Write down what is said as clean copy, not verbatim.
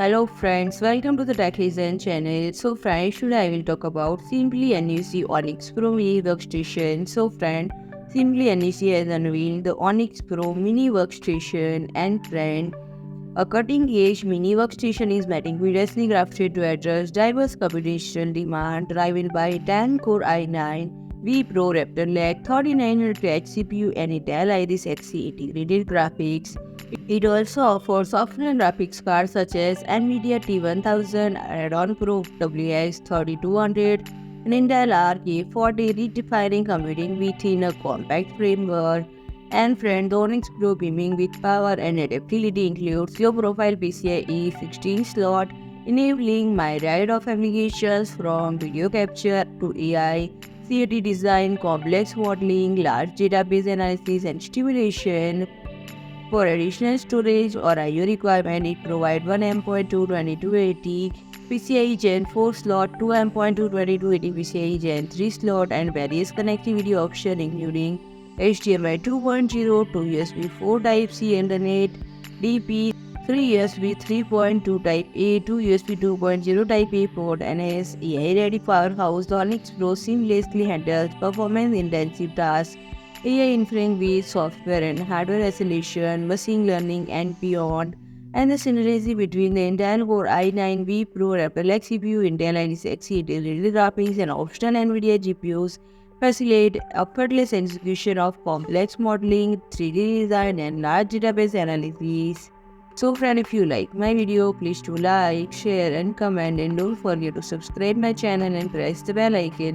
Hello friends, welcome to the Tech Zen channel. So friends, today I will talk about Simply NUC Onyx Pro Mini Workstation. So friend, Simply NUC has unveiled the Onyx Pro Mini Workstation and friend, a cutting-edge mini workstation is meticulously crafted to address diverse computational demand driven by 10-core i9 V Pro Raptor Lake 3900H CPU and Intel Iris Xe integrated graphics. It also offers software graphics cards such as NVIDIA T1000, Radeon Pro WX 3200, and Intel RK40, redefining computing within a compact framework. And friend, the Onyx Pro beaming with power and adaptability includes low profile PCIe 16 slot, enabling myriad of applications from video capture to AI, CAD design, complex modeling, large database analysis, and stimulation. For additional storage or I/O requirement, it provides one M.2 2280 PCIe Gen 4 slot, 2 M.2 2280 PCIe Gen 3 slot, and various connectivity options including HDMI 2.0 to USB 4 Type-C Internet, DP, 3 USB 3.2 Type-A, 2 USB 2.0 Type-A port, and as AI-ready powerhouse, the Onyx Pro seamlessly handles performance-intensive tasks AI inferring with software and hardware acceleration, machine learning, and beyond. And the synergy between the Intel Core i9 V Pro Raptor Lake CPU, Intel Iris Xe integrated graphics, and optional NVIDIA GPUs facilitate effortless execution of complex modeling, 3D design, and large database analysis. So friend, if you like my video, please do like, share, and comment, and don't forget to subscribe my channel and press the bell icon.